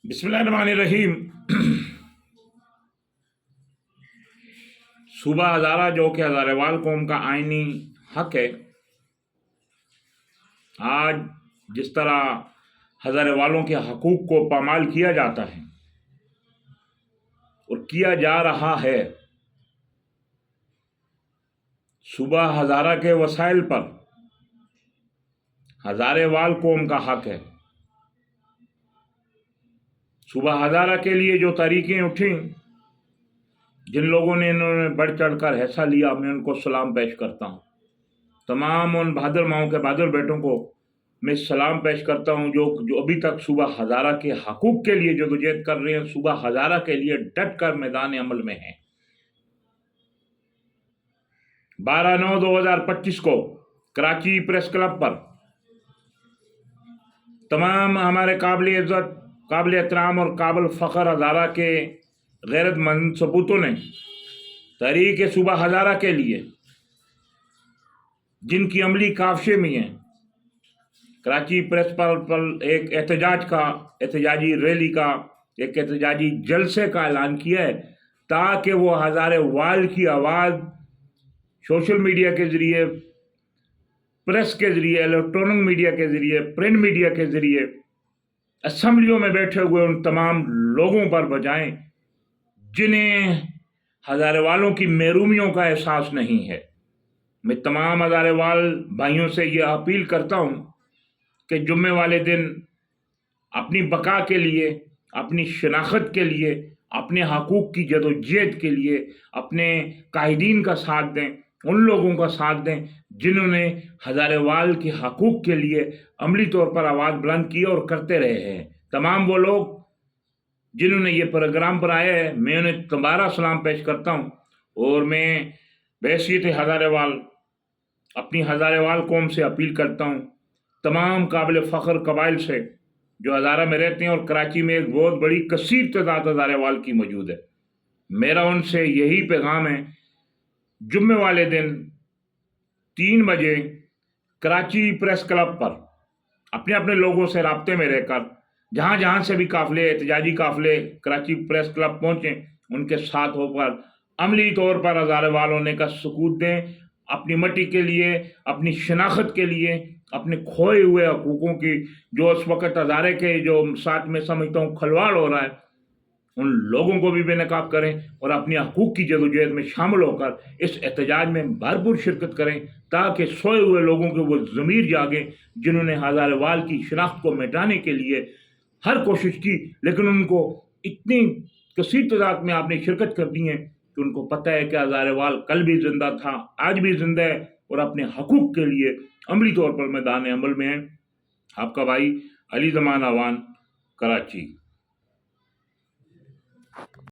बिस्मिल्लाहिर्रहमानिर्रहीम। सूबा हज़ारा जो कि हज़ारेवाल कौम का आइनी हक है, आज जिस तरह हज़ारेवालों के हकूक़ को पामाल किया जाता है और किया जा रहा है, सूबा हज़ारा के वसाइल पर हज़ारेवाल कौम का हक है। सूबा हज़ारा के लिए जो तहरीकें उठी, जिन लोगों ने इन्होंने बढ़ चढ़ कर हिस्सा लिया, मैं उनको सलाम पेश करता हूँ। तमाम उन बहादुर माओं के बहादुर बेटों को मैं सलाम पेश करता हूँ जो अभी तक सूबा हज़ारा के हकूक़ के लिए जदोजहद कर रहे हैं, सूबा हज़ारा के लिए डट कर मैदान अमल में हैं। 12/9/2025 को कराची प्रेस क्लब पर तमाम हमारे काबिल इज़्ज़त, काबिल एहतराम और काबिल फ़ख्र हज़ारा के गैरतमंद सबूतों ने तहरीक सूबा हज़ारा के लिए, जिनकी अमली काफ़िशें भी हैं, कराची प्रेस पर एक एहतजाजी रैली का, एक एहतजाजी जलसे का ऐलान किया है, ताकि वो हज़ारेवाल की आवाज़ सोशल मीडिया के ज़रिए, प्रेस के ज़रिए, इलेक्ट्रॉनिक मीडिया के ज़रिए, प्रिंट मीडिया के ज़रिए असम्बलियों में बैठे हुए उन तमाम लोगों पर बजाएं जिन्हें हज़ारेवालों की महरूमियों का एहसास नहीं है। मैं तमाम हज़ारेवाल भाइयों से यह अपील करता हूँ कि जुम्मे वाले दिन अपनी बका के लिए, अपनी शनाख्त के लिए, अपने हकूक़ की जदोजहद के लिए अपने कायदीन का साथ दें, उन लोगों का साथ दें जिन्होंने हज़ारेवाल के हकूक़ के लिए अमली तौर पर आवाज़ बुलंद की और करते रहे हैं। तमाम वो लोग जिन्होंने ये प्रोग्राम बनाया है, मैं उन्हें दोबारा सलाम पेश करता हूँ और मैं बहैसियत हज़ारेवाल अपनी हज़ारेवाल कौम से अपील करता हूँ, तमाम काबिल फ़ख्र कबाइल से जो हज़ारा में रहते हैं, और कराची में एक बहुत बड़ी कसीर तादाद हज़ारेवाल की मौजूद है। मेरा उनसे यही पैगाम है, जुम्मे वाले दिन 3 बजे कराची प्रेस क्लब पर अपने अपने लोगों से राब्ते में रहकर जहाँ जहाँ से भी काफ़िले, एहतजाजी काफ़िले कराची प्रेस क्लब पहुँचें, उनके साथ होकर अमली तौर पर हज़ारेवाल होने का सबूत दें, अपनी मट्टी के लिए, अपनी शनाख्त के लिए, अपने खोए हुए हकूक़ों की जो इस वक्त हज़ारे के जो साथ में समझता हूँ खलवाड़ हो रहा है, उन लोगों को भी बेनकाब करें और अपने हकूक़ की जदोजहद में शामिल होकर इस एहतजाज में भरपूर शिरकत करें, ताकि सोए हुए लोगों के वो ज़मीर जागे जिन्होंने हज़ारेवाल की शनाख्त को मिटाने के लिए हर कोशिश की, लेकिन उनको इतनी कसीर तादाद में आपने शिरकत कर दी है कि उनको पता है कि हज़ारेवाल कल भी ज़िंदा था, आज भी ज़िंदा है और अपने हकूक़ के लिए अमली तौर पर मैदान अमल में है। आपका भाई अली ज़मान आवान, कराची।